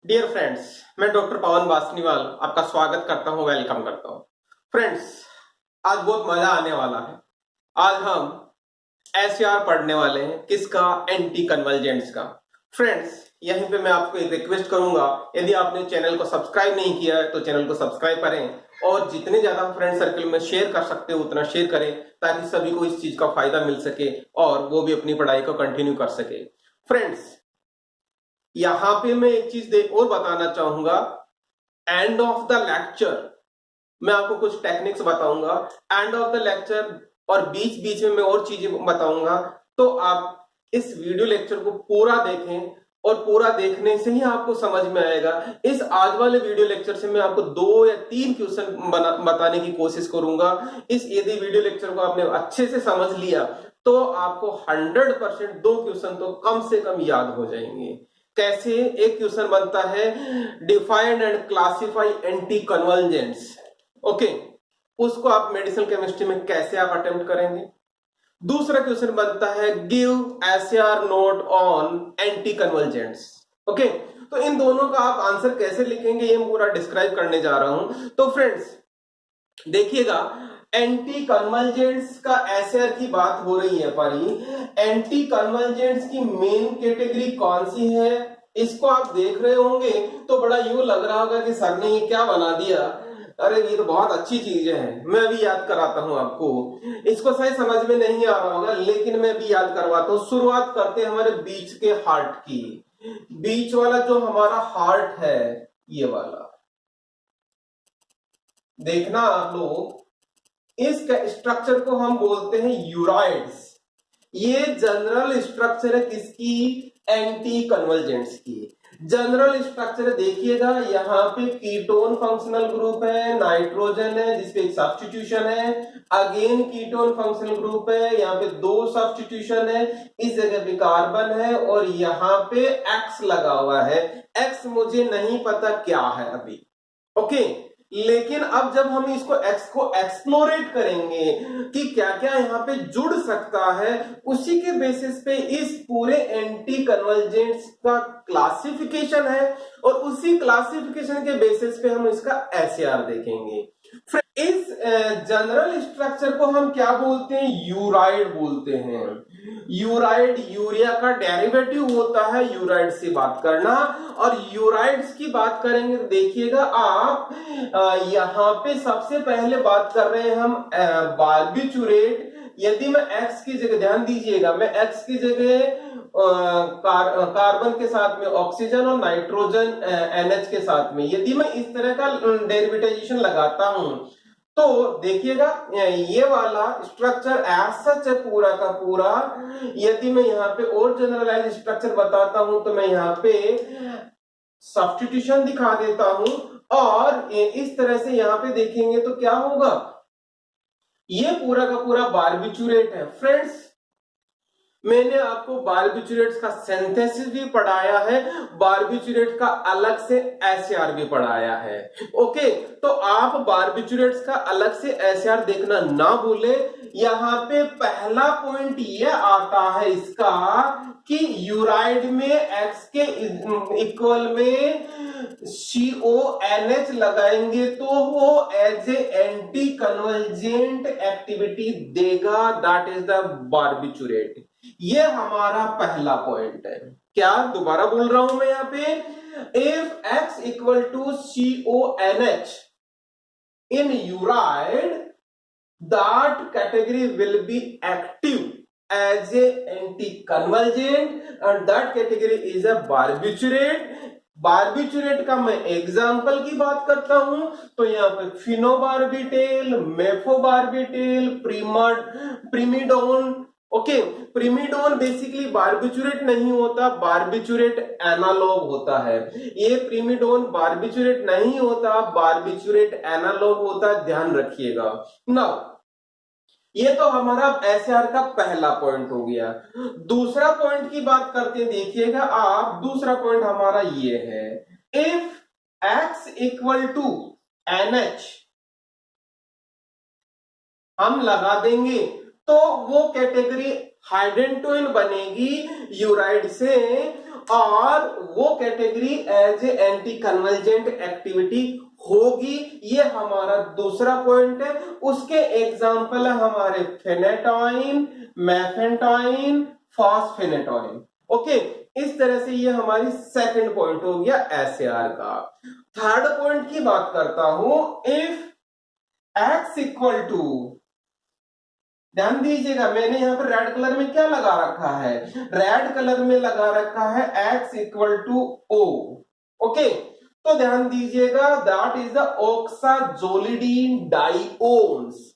Dear friends, मैं doctor पवन बासनीवाल आपका स्वागत करता हूं, वेलकम करता हूं। फ्रेंड्स, आज बहुत मजा आने वाला है। आज हम एसआर पढ़ने वाले हैं। किसका? एंटी कन्वर्जेंट्स का। फ्रेंड्स, यहीं पे मैं आपको एक रिक्वेस्ट करूंगा, यदि आपने चैनल को सब्सक्राइब नहीं किया है तो चैनल को सब्सक्राइब करें और जितने ज्यादा फ्रेंड सर्कल में शेयर कर सकते हो उतना शेयर करें, ताकि सभी को इस चीज का फायदा मिल सके और वो भी अपनी पढ़ाई को कंटिन्यू कर सके। फ्रेंड्स, यहां पे मैं एक चीज और बताना चाहूंगा। एंड ऑफ द लेक्चर मैं आपको कुछ टेक्निक्स बताऊंगा। एंड ऑफ द लेक्चर और बीच बीच में मैं और चीजें बताऊंगा। तो आप इस वीडियो लेक्चर को पूरा देखें और पूरा देखने से ही आपको समझ में आएगा। इस आज वाले वीडियो लेक्चर से मैं आपको 2 या 3 क्वेश्चन बताने की कोशिश करूंगा। इस यदि वीडियो लेक्चर को आपने अच्छे से समझ लिया तो आपको 100% 2 क्वेश्चन तो कम से कम याद हो जाएंगे। कैसे? एक क्वेश्चन बनता है, defined and classify anticonvulsants. Okay, उसको आप मेडिसिनल केमिस्ट्री में कैसे आप अटेम्प्ट करेंगे। दूसरा क्वेश्चन बनता है, give SAR note on anticonvulsants. Okay, तो इन दोनों का आप आंसर कैसे लिखेंगे ये मैं पूरा डिस्क्राइब करने जा रहा हूं। तो फ्रेंड्स देखिएगा, एंटी कन्वर्जेंट्स का एसआर की बात हो रही है पारी। एंटी कन्वर्जेंट्स की मेन कैटेगरी कौन सी है? इसको आप देख रहे होंगे तो बड़ा यूं लग रहा होगा कि सर ने ये क्या बना दिया। अरे ये तो बहुत अच्छी चीजें हैं, मैं अभी याद कराता हूं आपको। इसको सही समझ में नहीं आ रहा होगा लेकिन मैं अभी याद करवाता हूं। शुरुआत करते हैं हमारे बीच के हार्ट की। बीच वाला जो हमारा हार्ट है, ये वाला देखना आप लोग, इस स्ट्रक्चर को हम बोलते हैं यूराइड्स। ये जनरल स्ट्रक्चर है किसकी? एंटी कन्वर्जेंट्स की। जनरल स्ट्रक्चर देखिएगा, यहाँ पे कीटोन फंक्शनल ग्रुप है, नाइट्रोजन है जिसपे एक सब्स्टिट्यूशन है, अगेन कीटोन फंक्शनल ग्रुप है, यहाँ पे 2 सब्स्टिट्यूशन है, इस जगह पे कार्बन है और यहाँ पे एक्स लगा हुआ है। एक्स मुझे नहीं पता क्या है अभी। ओके, लेकिन अब जब हम इसको एक्स को एक्सप्लोरेट करेंगे कि क्या क्या यहाँ पे जुड़ सकता है, उसी के बेसिस पे इस पूरे एंटी कन्वर्जेंट्स का क्लासिफिकेशन है और उसी क्लासिफिकेशन के बेसिस पे हम इसका एसआर देखेंगे। इस जनरल स्ट्रक्चर को हम क्या बोलते हैं? यूराइड बोलते हैं। यूराइड यूरिया का डेरिवेटिव होता है, यूराइड से बात करना। और यूराइड्स की बात करेंगे तो देखिएगा आप, यहाँ पे सबसे पहले बात कर रहे हैं हम बार्बिचुरेट। यदि मैं एक्स की जगह, ध्यान दीजिएगा, मैं एक्स की जगह कार्बन के साथ में ऑक्सीजन और नाइट्रोजन NH के साथ में यदि मैं इस तरह का डेरिवेटाइजेशन लगाता हूं तो देखिएगा ये वाला स्ट्रक्चर एज सच है पूरा का पूरा। यदि मैं यहाँ पे और जनरलाइज स्ट्रक्चर बताता हूं तो मैं यहाँ पे सब्स्टिट्यूशन दिखा देता हूं और इस तरह से यहाँ पे देखेंगे तो क्या होगा, ये पूरा का पूरा बार्बिचुरेट है। फ्रेंड्स, मैंने आपको बार्बिचुरेट्स का सिंथेसिस भी पढ़ाया है, बार्बिचुरेट का अलग से एसआर भी पढ़ाया है। ओके, तो आप बार्बिचुरेट्स का अलग से एसआर देखना ना भूले। यहाँ पे पहला पॉइंट ये आता है इसका कि यूराइड में एक्स के इक्वल में CONH लगाएंगे तो वो as a anti convergent activity देगा, दैट इज द बार्बिचुरेट। ये हमारा पहला पॉइंट है। क्या दोबारा बोल रहा हूं मैं यहाँ पे, if x equal to CONH in ureide, that category will be active as a anti-convergent and that category is a barbiturate। Barbiturate का मैं एग्जाम्पल की बात करता हूं तो यहाँ पे phenobarbital, mephobarbital, primidone. Okay, primidone basically barbiturate नहीं होता, बार्बिचुरेट एनालॉग होता है। ये प्रीमिडोन बार्बिचुरेट नहीं होता, बार्बिचुरेट एनालॉग होता, ध्यान रखिएगा। नाउ ये तो हमारा एसआर का पहला पॉइंट हो गया। दूसरा पॉइंट की बात करते हैं, देखिएगा आप, दूसरा पॉइंट हमारा ये है, if x equal to NH हम लगा देंगे तो वो कैटेगरी हाइड्रेंटोइन बनेगी यूराइड से और वो category as a anti convergent activity होगी। ये हमारा दूसरा पॉइंट है। उसके एग्जाम्पल है हमारे फेनेटॉइन, मेफेंटॉइन, फॉस्फेनेटॉइन। ओके, इस तरह से ये हमारी सेकंड पॉइंट हो गया एसएआर का। थर्ड पॉइंट की बात करता हूं, इफ एक्स इक्वल टू, ध्यान दीजिएगा मैंने यहां पर रेड कलर में क्या लगा रखा है, रेड कलर में लगा रखा है x equal to O. Okay, तो ध्यान दीजिएगा that is the oxazolidine diones.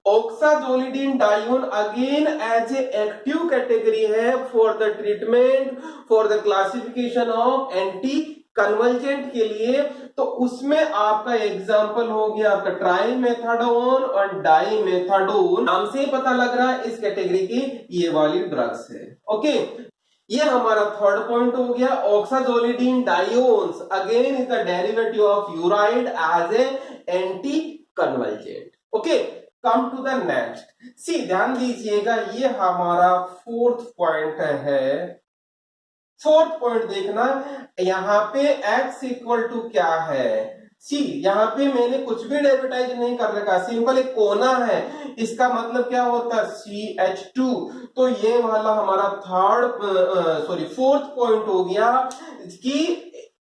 Oxazolidine dione again as a active category है for the treatment, for the classification of anticonvulsant के लिए। तो उसमें आपका एग्जांपल हो गया आपका ट्राइमेथाडोन और डाइमेथाडोन। नाम से ही पता लग रहा है इस कैटेगरी की ये वाली ड्रग्स है। ओके, ये हमारा थर्ड पॉइंट हो गया। Oxazolidine diones again is the derivative of ureide as a anti convergent. Okay, come to the next. See, ध्यान दीजिएगा ये हमारा फोर्थ पॉइंट है। फोर्थ पॉइंट देखना, यहाँ पे x इक्वल टू क्या है, सी यहाँ पे मैंने कुछ भी डेरिवेटाइज नहीं कर रखा, सिंपल एक कोना है। इसका मतलब क्या होता है CH2। तो ये वाला हमारा फोर्थ पॉइंट हो गया कि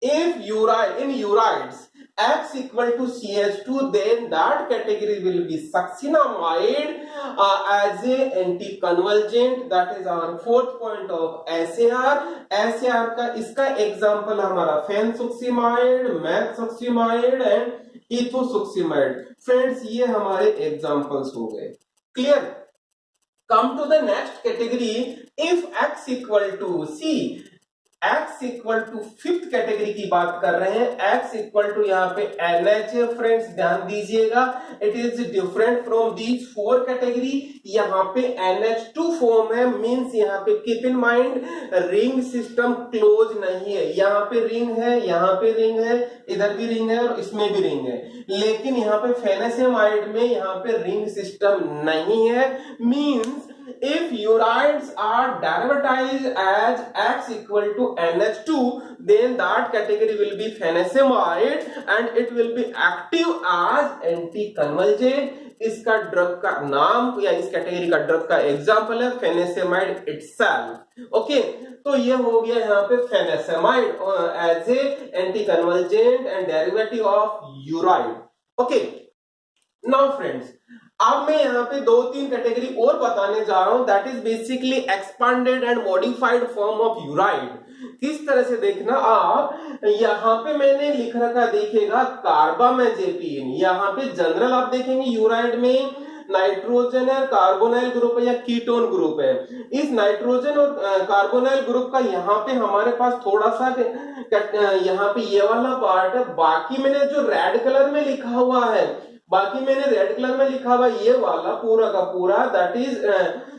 if ureide in ureides X equal to CH2, then that category will be succinamide as a anticonvulsant. That is our fourth point of SAR. SAR का इसका एग्जाम्पल हमारा फेनसुक्सिमाइड, मैथसुक्सिमाइड एंड इथोसुक्सिमाइड। फ्रेंड्स, ये हमारे एग्जाम्पल्स हो गए। Clear? Come to the next category, if X equal to C, X equal to fifth category की बात कर रहे हैं। X इक्वल टू यहाँ पे NH है। फ्रेंड्स, ध्यान दीजिएगा it is different from these four category. यहाँ पे NH2 फॉर्म है, मींस यहाँ पे keep in mind ring system close नहीं है। यहाँ पे रिंग है, यहाँ पे रिंग है, इधर भी रिंग है और इसमें भी रिंग है। लेकिन यहाँ पे फेनेसेमाइड में यहाँ पे रिंग सिस्टम नहीं है। Means if urides are derivatized as X equal to NH2, then that category will be phenesemide and it will be active as anticonvulsant. इसका ड्रग का नाम या इस कैटेगरी का ड्रग का एग्जांपल है फेनेसेमाइड इटसेल्फ। ओके, तो ये हो गया यहाँ पे phenacemide as a anticonvulsant and derivative of ureide. Okay, now friends, अब मैं यहाँ पे 2-3 कैटेगरी और बताने जा रहा हूं, that is basically expanded and modified form of ureide. किस तरह से देखना, आप यहाँ पे मैंने लिख रखा देखिएगा कार्बामेजेपिन। यहाँ पे जनरल आप देखेंगे यूराइड में नाइट्रोजन है, कार्बोनाइल ग्रुप है या कीटोन ग्रुप है। इस नाइट्रोजन और कार्बोनाइल ग्रुप का यहाँ पे हमारे पास थोड़ा सा यहाँ पे ये वाला पार्ट है। बाकी मैंने जो रेड कलर में लिखा हुआ है, बाकी मैंने रेड कलर में लिखा हुआ ये वाला पूरा का पूरा दैट इज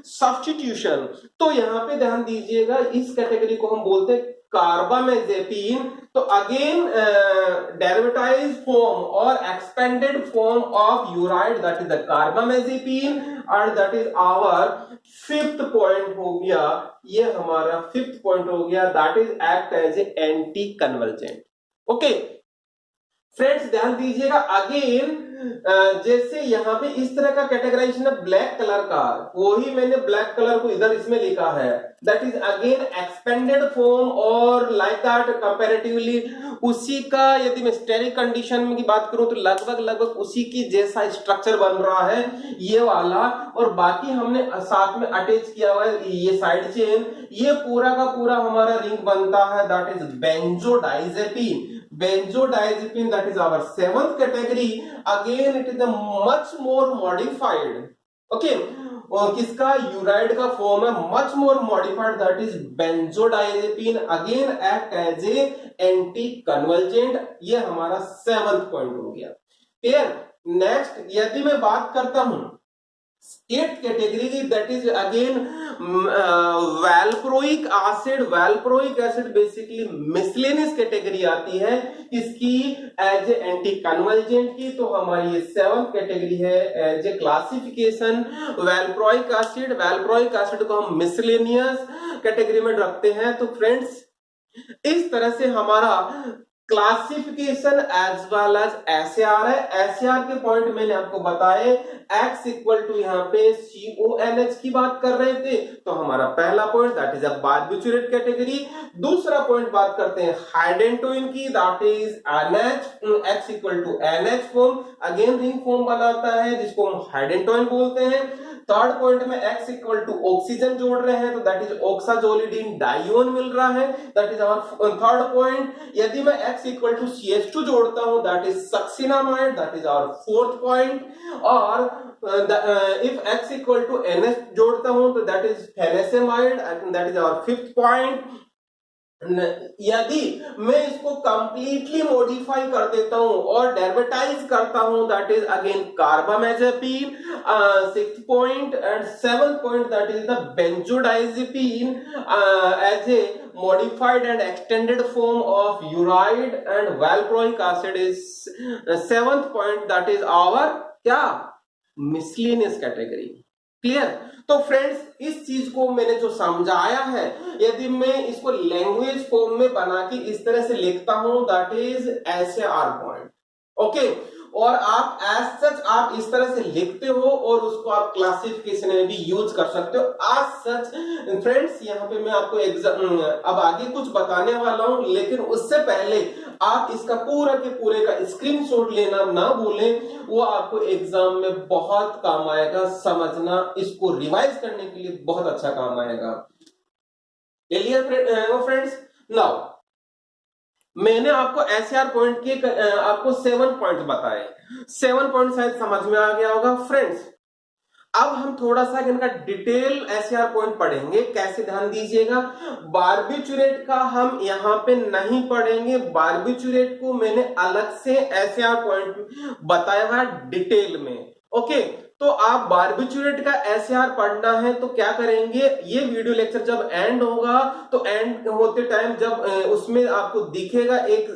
सब्स्टिट्यूशन। तो यहाँ पे ध्यान दीजिएगा इस कैटेगरी को हम बोलते हैं कार्बामेजेपिन। तो अगेन डेरिवेटाइज फॉर्म और expanded form of ureide that is the carbamazepine and that is our fifth point हो गया। ये हमारा फिफ्थ पॉइंट हो गया, that is act as a anti convergent. Okay friends, ध्यान दीजिएगा अगेन जैसे यहाँ पे इस तरह का कैटेगराइजेशन है ब्लैक कलर का, वही मैंने ब्लैक कलर को इधर इसमें लिखा है, that is again expanded form और लाइक दैट कंपैरेटिवली उसी का, यदि मैं स्टेरिक कंडीशन में की बात करूं तो लगभग उसी की जैसा स्ट्रक्चर बन रहा है ये वाला। और बाकी हमने साथ में अटैच किया हुआ है ये साइड चेन, ये पूरा का पूरा हमारा रिंग बनता है, that is benzodiazepine. Benzodiazepine, that is our seventh category. Again, it is a much more modified. Okay, और किसका यूराइड का फॉर्म है much more modified, that is benzodiazepine. Again, act as a anti-convulsant. ये हमारा सेवंथ पॉइंट हो गया। Clear? Next, यदि मैं बात करता हूं एट्थ कैटेगरी की, that is again valproic acid. Valproic acid basically miscellaneous category आती है इसकी एज ए एंटी कन्वर्जेंट की। तो हमारी ये सेवंथ कैटेगरी है as a classification valproic acid. Valproic acid को हम मिसलेनियस कैटेगरी में रखते हैं। तो फ्रेंड्स, इस तरह से हमारा classification as well as SAR है। एसएआर के पॉइंट मैंने आपको बताए, एक्स इक्वल टू यहाँ पे CONH की बात कर रहे थे, तो हमारा पहला point that is a barbiturate category. दूसरा पॉइंट बात करते हैं हाइडेंटोइन की, that is NH, x equal to NH form, again ring form बनाता है जिसको हम हाइडेंटोइन बोलते हैं। थर्ड पॉइंट में एक्स इक्वल टू ऑक्सीजन जोड़ रहे हैं तो दैट इज ऑक्साजोलिडीन डाइओन मिल रहा है, that is our third point. यदि मैं एक्स इक्वल टू CH2 जोड़ता हूं that is succinimide, that is our fourth point. और if x equal to NH जोड़ता हूं तो that is phenacemide, that is our fifth point. यदि मैं इसको कंप्लीटली मॉडिफाई कर देता हूं और डेरिवेटाइज करता हूं that is again carbamazepine, sixth point. And seventh point that is the benzodiazepine as a modified and extended form of uride and valproic acid is seventh point, that is our क्या miscellaneous category। Clear? तो friends इस चीज को मैंने जो समझाया है, यदि मैं इसको लैंग्वेज फॉर्म में बना के इस तरह से लिखता हूं that is SAR point, okay. और आप एज सच आप इस तरह से लिखते हो और उसको आप क्लासिफिकेशन में भी यूज कर सकते हो एज सच। फ्रेंड्स यहाँ पे मैं आपको अब आगे कुछ बताने वाला हूं, लेकिन उससे पहले आप इसका पूरा के पूरे का स्क्रीनशॉट लेना ना भूलें, वो आपको एग्जाम में बहुत काम आएगा। समझना, इसको रिवाइज करने के लिए बहुत अच्छा काम आएगा। ले लिया फ्रेंड्स? नाउ मैंने आपको SAR पॉइंट के आपको 7 पॉइंट बताए, 7 पॉइंट शायद समझ में आ गया होगा फ्रेंड्स। अब हम थोड़ा सा इनका डिटेल SAR पॉइंट पढ़ेंगे। कैसे, ध्यान दीजिएगा, बारबिचुरेट का हम यहाँ पे नहीं पढ़ेंगे, बारबिचुरेट को मैंने अलग से SAR पॉइंट बताया हुआ डिटेल में, ओके। तो आप बारबिचुरेट का SAR पढ़ना है तो क्या करेंगे, ये वीडियो लेक्चर जब एंड होगा तो एंड होते टाइम जब उसमें आपको दिखेगा एक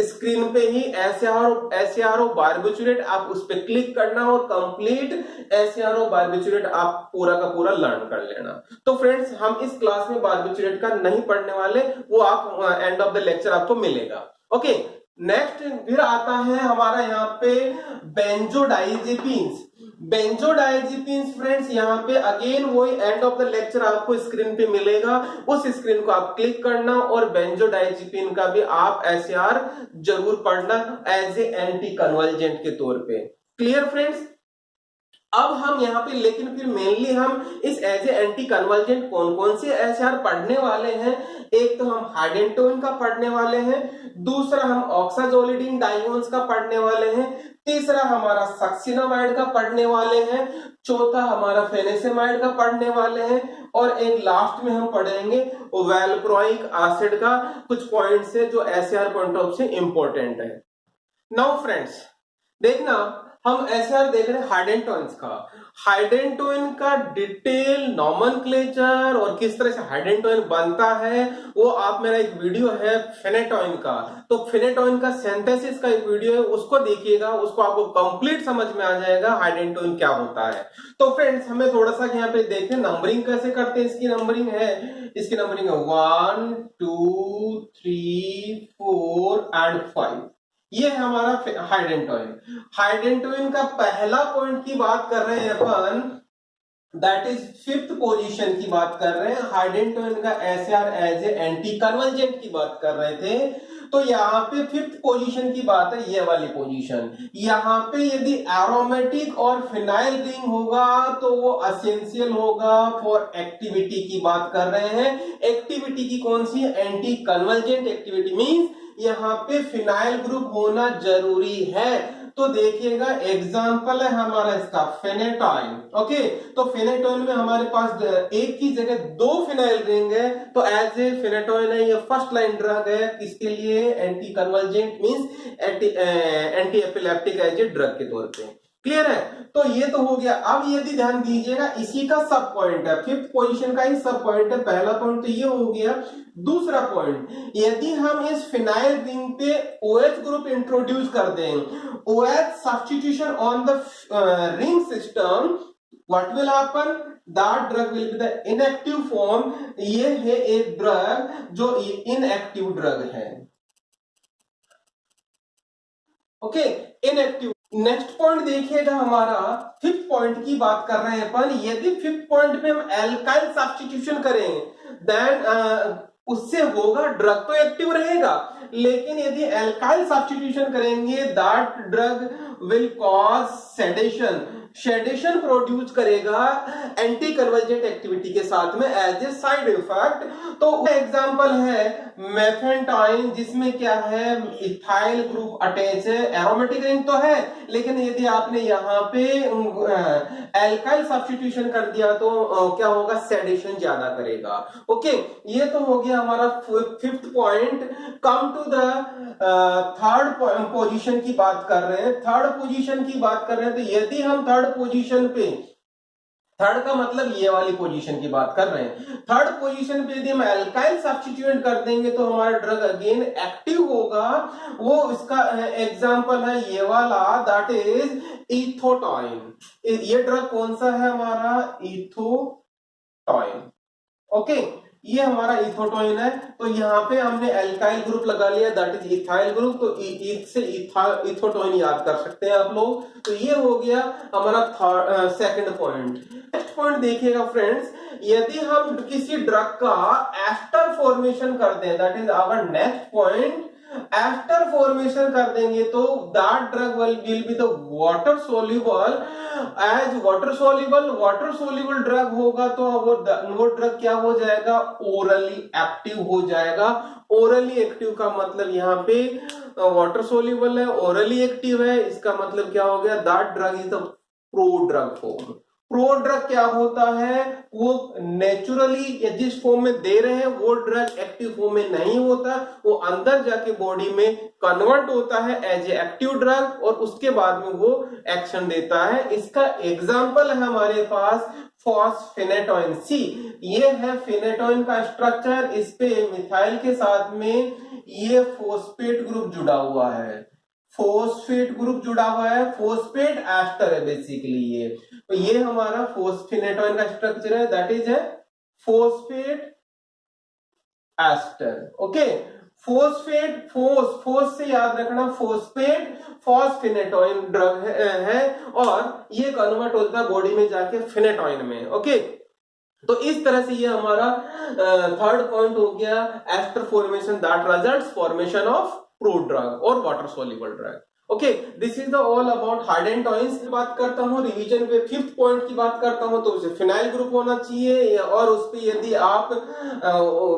स्क्रीन पे ही SAR और बारबिचुरेट, आप उस पर क्लिक करना और कंप्लीट SAR और बारबिचुरेट आप पूरा का पूरा लर्न कर लेना। तो फ्रेंड्स हम इस क्लास में बारबिचुरेट का नहीं पढ़ने वाले, वो आप एंड ऑफ द लेक्चर आपको मिलेगा, ओके। नेक्स्ट फिर आता है हमारा यहाँ पे बेंजोडाइजेपिन्स। बेंजोडाइजेपिन्स फ्रेंड्स यहाँ पे अगेन वही एंड ऑफ द लेक्चर आपको स्क्रीन पे मिलेगा, उस स्क्रीन को आप क्लिक करना और बेंजोडाइजेपिन का भी आप SAR जरूर पढ़ना एज ए एंटी कन्वर्जेंट के तौर पे। Clear friends? अब हम यहाँ पे लेकिन फिर मेनली हम इस एज ए एंटी कन्वर्जेंट कौन कौन से SAR पढ़ने वाले हैं। एक तो हम हाइडेंटोइन का पढ़ने वाले हैं, दूसरा हम ऑक्साजोलिडीन डाइओन्स का पढ़ने वाले हैं, तीसरा हमारा सक्सिनामाइड का पढ़ने वाले हैं, चौथा हमारा फेनेसेमाइड का पढ़ने वाले हैं, और एक लास्ट में हम पढ़ेंगे वैल्प्रोइक एसिड का कुछ पॉइंट्स है जो SAR पॉइंट ऑफ से इंपॉर्टेंट है। नाउ फ्रेंड्स देखना, हम SAR देख रहे हैं हाइडेंटोइंस का। हाइडेंटोइन का डिटेल नॉमेनक्लेचर और किस तरह से हाइडेंटोइन बनता है वो आप, मेरा एक वीडियो है फेनेटोइन का, तो फेनेटोइन का सिंथेसिस का एक वीडियो है, उसको देखिएगा, उसको आपको कंप्लीट समझ में आ जाएगा हाइडेंटोइन क्या होता है। तो फ्रेंड्स हमें थोड़ा सा यहाँ पे देखें नंबरिंग कैसे करते हैं। इसकी नंबरिंग है 1 2 3 4 एंड 5। ये है हमारा हाइडेंटोइन। हाइडेंटोइन का पहला पॉइंट की बात कर रहे हैं अपन, दैट इज फिफ्थ पोजीशन की बात कर रहे हैं। हाइडेंटोइन का SAR as a anti convergent की बात कर रहे थे, तो यहाँ पे फिफ्थ पोजीशन की बात है, ये वाली पोजीशन। यहाँ पे यदि एरोमेटिक और फिनाइल रिंग होगा तो वो असेंशियल होगा फॉर एक्टिविटी की बात कर रहे हैं। एक्टिविटी की कौन सी? एंटी कन्वर्जेंट एक्टिविटी, मींस यहाँ पे फिनाइल ग्रुप होना जरूरी है। तो देखिएगा एग्जांपल है हमारा इसका फेनेटोइन, ओके। तो फेनेटोइन में हमारे पास एक की जगह 2 फिनाइल रिंग है, तो एज ए फेनेटोइन है, ये फर्स्ट लाइन ड्रग है किसके लिए? Anti convergent means anti epileptic as a drug के तौर पे। क्लियर है? तो ये तो हो गया। अब यदि ध्यान दीजिएगा इसी का सब पॉइंट है, फिफ्थ पोजीशन का ही सब पॉइंट है। पहला पॉइंट तो ये हो गया। दूसरा पॉइंट, यदि हम इस फिनाइल रिंग पे OH ग्रुप इंट्रोड्यूस कर दें, OH substitution on the ring system, what will happen, that drug will be the inactive form. ये है एक ड्रग जो इनएक्टिव ड्रग है। Okay, inactive. नेक्स्ट पॉइंट देखिएगा हमारा, फिफ्थ पॉइंट की बात कर रहे हैं अपन। यदि फिफ्थ पॉइंट पे हम एल्काइल सब्स्टिट्यूशन करें देन उससे होगा, ड्रग तो एक्टिव रहेगा, लेकिन यदि एल्काइल सब्स्टिट्यूशन करेंगे that drug will cause sedation, sedation produce करेगा एंटी कन्वर्जेंट एक्टिविटी के साथ में एज ए साइड इफेक्ट। तो एग्जांपल है मेथेंटाइन, जिसमें क्या है, इथाइल ग्रुप अटैच है, एरोमेटिक रिंग तो है, लेकिन यदि आपने यहाँ पे एल्काइल सब्स्टिट्यूशन कर दिया तो क्या होगा, सेडेशन ज्यादा करेगा। ओके, ये तो हो गया हमारा fifth point. Come to the third position की बात कर रहे हैं। थर्ड पोजीशन की बात कर रहे हैं, तो यदि हम थर्ड पोजीशन पे, थर्ड का मतलब ये वाली पोजीशन की बात कर रहे हैं, थर्ड पोजीशन पे यदि हम एल्काइल सब्स्टिट्यूएंट कर देंगे तो हमारा ड्रग अगेन एक्टिव होगा। वो इसका एग्जांपल है ये वाला, दैट इज इथोटाइन। ये ड्रग कौन सा है हमारा, इथोटाइन। ओके, ये हमारा इथोटोइन है। तो यहाँ पे हमने एल्काइल ग्रुप लगा लिया, दैट इज इथाइल ग्रुप, तो ईथ से इथोटोइन याद कर सकते हैं आप लोग। तो ये हो गया हमारा सेकंड पॉइंट। नेक्स्ट पॉइंट देखिएगा फ्रेंड्स, यदि हम किसी ड्रग का एस्टर फॉर्मेशन कर दें, that is our next point, ester formation कर देंगे तो that drug will be the water soluble. As water soluble drug होगा तो वो ड्रग क्या हो जाएगा, ओरली एक्टिव हो जाएगा। ओरली एक्टिव का मतलब यहाँ पे वाटर सोल्यूबल है, ओरली एक्टिव है, इसका मतलब क्या हो गया, that drug is the prodrug form. Prodrug क्या होता है, वो नेचुरली जिस फॉर्म में दे रहे हैं वो ड्रग एक्टिव फॉर्म में नहीं होता, वो अंदर जाके बॉडी में कन्वर्ट होता है एज ए एक्टिव ड्रग और उसके बाद में वो एक्शन देता है। इसका एग्जांपल है हमारे पास फॉस्फेनेटोइन सी। ये है फेनेटोइन का स्ट्रक्चर, इस पे मिथाइल के साथ में ये फोस्फेट ग्रुप जुड़ा हुआ है, फोस्फेट ग्रुप जुड़ा हुआ है, फोस्फेट एस्टर है बेसिकली ये। तो ये हमारा फोस्फेनेटोइन का स्ट्रक्चर है, दैट इज है फोस्फेट एस्टर। ओके, फोस्फेट, फोस से याद रखना, फोस्फेट फॉस्फेनेटोइन ड्रग है और ये कन्वर्ट होता है बॉडी में जाके फिनेटोइन में। ओके, तो इस तरह से ये हमारा थर्ड पॉइंट हो गया, ester formation that results formation of prodrug और water soluble drug. Okay, this is the all about hydantoins की बात करता हूँ। रिवीजन पे फिफ्थ पॉइंट की बात करता हूँ, तो उसे फिनाइल ग्रुप होना चाहिए और उस पे यदि आप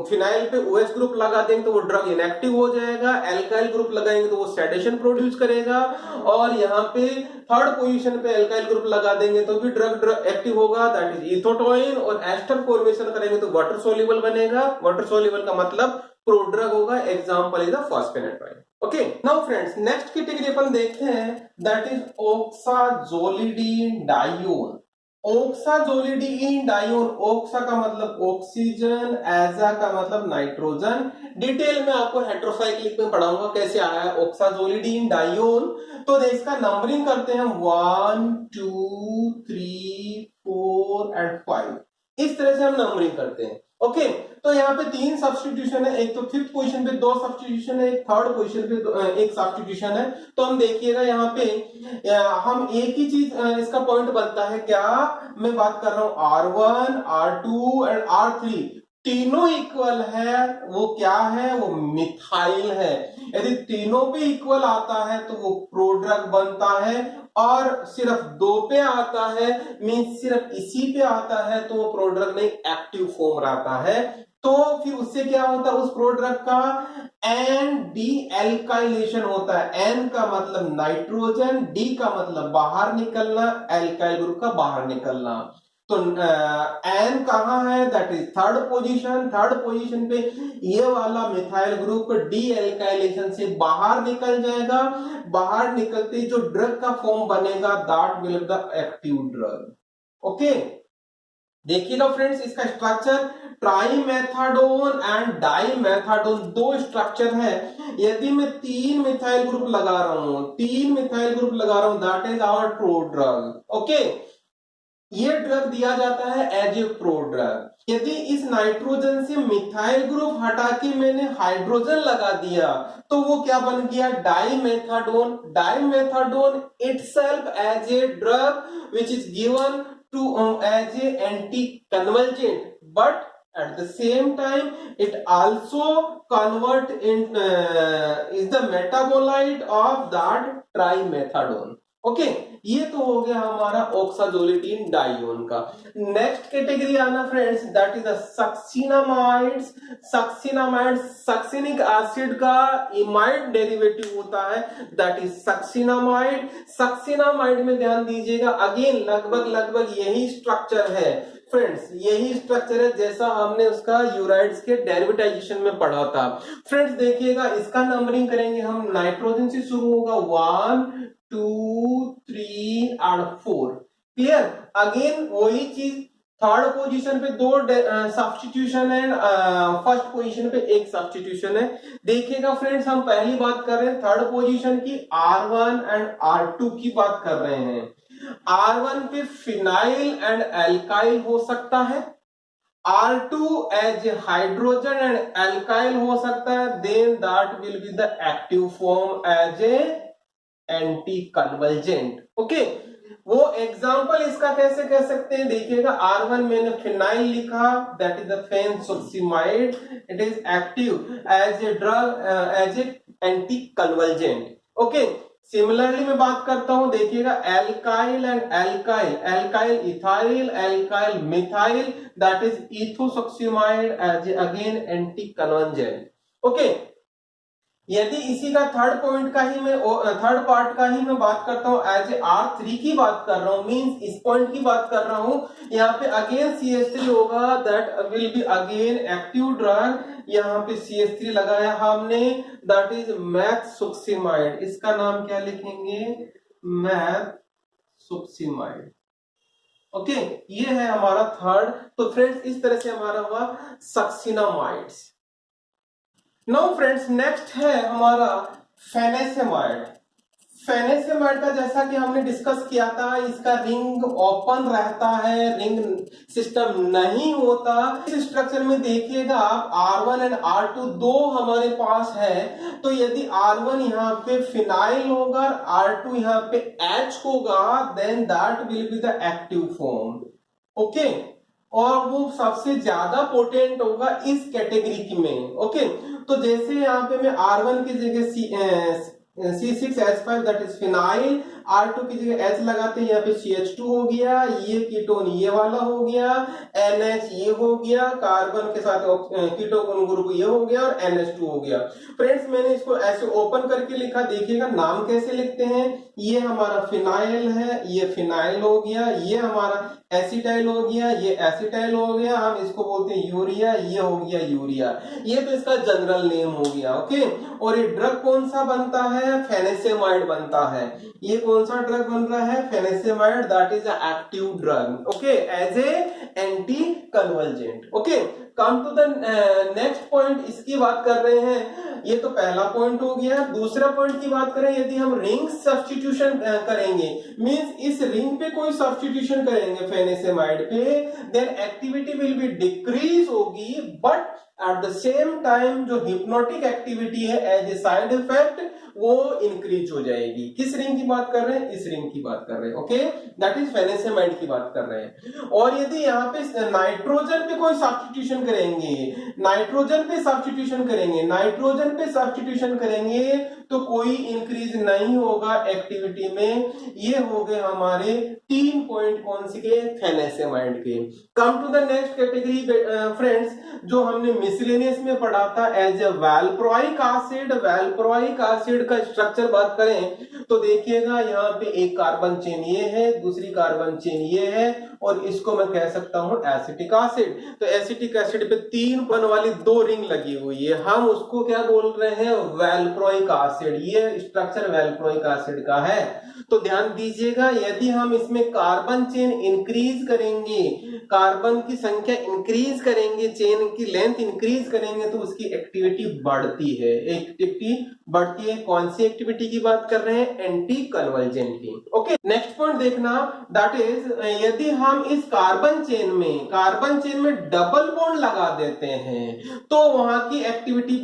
फिनाइल पे OH ग्रुप लगा देंगे तो वो ड्रग इनएक्टिव हो जाएगा, एल्काइल ग्रुप लगाएंगे तो वो सेडेशन प्रोड्यूस करेगा, और यहाँ पे थर्ड पोजीशन पे एल्काइल ग्रुप लगा देंगे तो भी ड्रग एक्टिव होगा, दैट इज इथोटोइन, और एस्टर फॉर्मेशन करेंगे तो वाटर सोल्यूबल बनेगा। वाटर सोल्यूबल का मतलब प्रोड्रग होगा, example is the fosphenytoin. Okay, now friends next category अपन देखते हैं, दैट इज ऑक्साजोलिडीन डाइओन। ऑक्साजोलिडीन डाइओन, ऑक्सा का मतलब ऑक्सीजन, एजा का मतलब नाइट्रोजन। डिटेल में आपको हेट्रोसाइक्लिक में पढ़ाऊंगा कैसे आया है ऑक्साजोलिडीन डाइओन। तो इसका नंबरिंग करते हैं 1 2 3 4 एंड 5, इस तरह से हम नंबरिंग करते हैं। ओके, तो यहाँ पे 3 सब्स्टिट्यूशन है, एक तो फिफ्थ पोजीशन पे 2 सब्स्टिट्यूशन है, एक थर्ड पोजीशन पे 1 सब्स्टिट्यूशन है। तो हम देखिएगा यहाँ पे हम एक ही चीज, इसका पॉइंट बनता है क्या, मैं बात कर रहा हूं R1 R2 एंड R3 तीनों इक्वल है, वो क्या है, वो मिथाइल है। यदि तीनों पे इक्वल आता है तो वो प्रोड्रग बनता है, और सिर्फ 2 पे आता है, मीन सिर्फ इसी पे आता है तो वो प्रोड्रग नहीं, एक्टिव फॉर्म रहता है। तो फिर उससे क्या होता है, उस प्रोड्रग का एन डी एल्काइलेशन होता है। एन का मतलब नाइट्रोजन, डी का मतलब बाहर निकलना, एल्काइल ग्रुप का बाहर निकलना। तो एन कहाँ है, that is third position. Third position पे ये वाला मिथाइल ग्रुप डी एल्काइलेशन से बाहर निकल जाएगा, बाहर निकलते जो ड्रग का फॉर्म बनेगा that will be the active drug. Okay, देखिएगा फ्रेंड्स इसका स्ट्रक्चर, ट्राइमेथाडोन एंड डाइमेथाडोन 2 स्ट्रक्चर है। यदि मैं 3 मिथाइल ग्रुप लगा रहा हूं, 3 मिथाइल ग्रुप लगा रहा हूं, that is our prodrug. Okay, ये ड्रग दिया जाता है एज ए प्रोड्रग। यदि इस नाइट्रोजन से मिथाइल ग्रुप हटा के मैंने हाइड्रोजन लगा दिया तो वो क्या बन गया, dimethadione. Dimethadione itself as a drug which is given to as a anticonvulsant, but at the same time it also convert in is the metabolite of that trimethadone। Okay ये तो हो गया हमारा ऑक्साजोलिटीन डाइओन का। Next category आना friends, that is the succinimides. Succinimide succinic acid का imide derivative होता है, दैट इज सक्सिनामाइड। सक्सिनामाइड में ध्यान दीजिएगा, अगेन लगभग यही स्ट्रक्चर है फ्रेंड्स, यही स्ट्रक्चर है जैसा हमने उसका यूराइड्स के डेरिवेटाइजेशन में पढ़ा था। फ्रेंड्स देखिएगा, इसका नंबरिंग करेंगे हम, नाइट्रोजन से शुरू होगा 1 2 3 और 4। क्लियर? अगेन वही चीज, थर्ड पोजीशन पे 2 सब्स्टिट्यूशन है, फर्स्ट पोजीशन पे 1 सब्स्टिट्यूशन है। देखिएगा फ्रेंड्स, हम पहली बात कर रहे हैं थर्ड पोजीशन की, R1 एंड R2 की बात कर रहे हैं। R1 पे फिनाइल एंड एल्काइल हो सकता है, R2 as hydrogen and alkyl हो सकता है, then that will be the active form as a anticonvulsant. Okay, वो एग्जांपल इसका कैसे कह सकते हैं, देखिएगा R1 मैंने फिनाइल लिखा, that is the phensuximide, it is active as a drug as a anticonvulsant. Okay, similarly मैं बात करता हूं, देखिएगा alkyl and alkyl, alkyl ethyl, alkyl methyl, that is ethosuximide as again anticonvulsant. Okay, यदि इसी का third point का ही मैं थर्ड पार्ट का ही मैं बात करता हूं, एज ए R3 की बात कर रहा हूं, मींस इस पॉइंट की बात कर रहा हूं, यहाँ पे अगेन CH3 होगा, that will be again active drug. यहाँ पे CH3 लगाया हमने, दैट इज मैथसुक्सिमाइड। इसका नाम क्या लिखेंगे, मैथसुक्सिमाइड। ओके, ये है हमारा थर्ड। तो फ्रेंड्स इस तरह से हमारा हुआ सक्सिनामाइड्स। नाउ फ्रेंड्स नेक्स्ट है हमारा फेनेसेमाइड। फेनेसेमाइड का जैसा कि हमने डिस्कस किया था, इसका रिंग ओपन रहता है, रिंग सिस्टम नहीं होता। इस स्ट्रक्चर में देखिएगा आप, R1 एंड R2 दो हमारे पास है, तो यदि R1 यहाँ पे फिनाइल होगा, R2 यहाँ पे H होगा, then that will be the active form. Okay, और वो सबसे ज्यादा पोटेंट होगा इस कैटेगरी में। ओके, तो जैसे यहाँ पे मैं R1 की जगह C6H5 that is phenyl, R2 की जगह H लगाते हैं, यहाँ पे CH2 हो गया, ये कीटोन ये वाला हो गया, NH ये हो गया, कार्बन के साथ कीटोन ग्रुप ये हो गया और NH2 हो गया। फ्रेंड्स मैंने इसको ऐसे ओपन करके लिखा, देखिएगा नाम कैसे लिखते हैं, ये हमारा फिनाइल है, ये फिनाइल हो गया, ये हमारा एसिटाइल हो गया, ये एसिटाइल हो गया, हम इसको बोलते हैं यूरिया, ये हो गया यूरिया। ये तो इसका जनरल नेम हो गया। ओके, और ये ड्रग कौन सा बनता है, फेनेसेमाइड बनता है। ये कौन सा ड्रग बन रहा है, phenacemide, that is active drug. Okay, as a anticonvulsant. Okay, come to the next point, इसकी बात कर रहे हैं। ये तो पहला पॉइंट हो गया। दूसरा पॉइंट की बात करें, यदि हम रिंग सब्स्टिट्यूशन करेंगे, मींस इस रिंग पे कोई सब्स्टिट्यूशन करेंगे फेनेसेमाइड पे, then activity will be decrease होगी, but at the same time जो हिप्नोटिक एक्टिविटी है एज ए साइड इफेक्ट वो इंक्रीज हो जाएगी। किस रिंग की बात कर रहे हैं, इस रिंग की बात कर रहे हैं। ओके, दैट इज फेनेसेमाइड की बात कर रहे हैं। और यदि यहाँ पे नाइट्रोजन पे कोई सब्स्टिट्यूशन करेंगे, नाइट्रोजन पे सब्स्टिट्यूशन करेंगे, नाइट्रोजन पे सब्स्टिट्यूशन करेंगे तो कोई इंक्रीज नहीं होगा एक्टिविटी में। ये हो गए हमारे 3 पॉइंट कौन से के, फेनेसेमाइड के। Come to the next category friends, जो हमने मिसलेनियस में पढ़ा था as a valproic acid. Valproic acid का स्ट्रक्चर बात करें तो देखिएगा, यहाँ पे एक कार्बन चेन ये है, दूसरी कार्बन चेन ये है, और इसको मैं कह सकता हूं एसिटिक एसिड। तो एसिटिक एसिड पे 3 बन वाली 2 रिंग लगी हुई है, हम उसको क्या बोल रहे हैं, वैल्प्रोइक एसिड। ये स्ट्रक्चर वैल्प्रोइक एसिड का है। तो ध्यान दीजिएगा, यदि हम इसमें कार्बन चेन इंक्रीज करेंगे, कार्बन की संख्या इंक्रीज करेंगे, चेन की लेंथ इंक्रीज करेंगे तो उसकी एक्टिविटी बढ़ती है, एक्टिविटी बढ़ती है। कौन सी एक्टिविटी की बात कर रहे हैं? एंटी कन्वर्जेंट की। ओके, नेक्स्ट पॉइंट देखना, दैट इज यदि हम इस कार्बन चेन में डबल बॉन्ड लगा देते हैं तो वहां की एक्टिविटी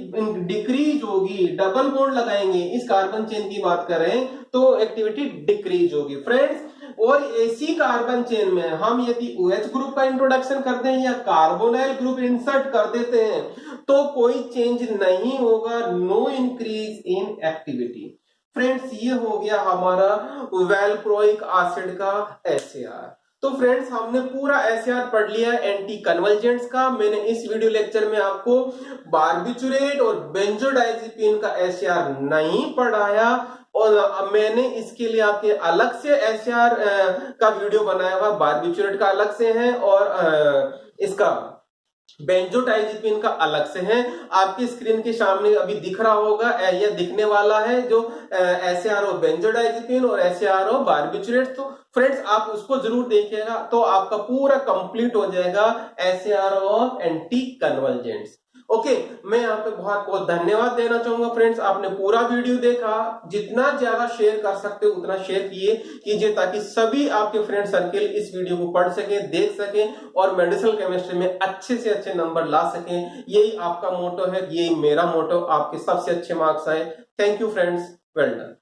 डिक्रीज होगी। डबल बॉन्ड लगाएंगे, इस कार्बन चेन की बात करें तो एक्टिविटी डिक्रीज होगी फ्रेंड्स। और इसी कार्बन चेन में हम यदि OH ग्रुप का इंट्रोडक्शन करते हैं या कार्बोनाइल ग्रुप इंसर्ट कर देते हैं तो कोई चेंज नहीं होगा, no increase in activity. Friends, ये हो गया हमारा वैल्प्रोइक एसिड का SAR। तो फ्रेंड्स, हमने पूरा SAR पढ़ लिया एंटी कन्वर्जेंट्स का। मैंने इस वीडियो लेक्चर में आपको बारबिचुरेट और बेंजोडाइजेपिन का SAR नहीं पढ़ाया और मैंने इसके लिए आपके अलग से SAR का वीडियो बनाया हुआ, बारबिचुरेट का अलग से है और इसका बेंजोडाइजेपिन का अलग से है। आपकी स्क्रीन के सामने अभी दिख रहा होगा या दिखने वाला है जो SAR ऑफ बेंजोडाइजेपिन और SAR ऑफ बारबिचुरेट। तो फ्रेंड्स, आप उसको जरूर देखिएगा तो आपका पूरा कंप्लीट हो जाएगा SAR of anti convergents. Okay, मैं यहाँ पे बहुत बहुत धन्यवाद देना चाहूंगा फ्रेंड्स, आपने पूरा वीडियो देखा। जितना ज्यादा शेयर कर सकते हो उतना शेयर कीजिए ताकि सभी आपके फ्रेंड सर्किल इस वीडियो को पढ़ सके, देख सके और मेडिसिनल केमिस्ट्री में अच्छे से अच्छे नंबर ला सके। यही आपका मोटो है, यही मेरा मोटो, आपके सबसे अच्छे मार्क्स आए। Thank you friends, well done.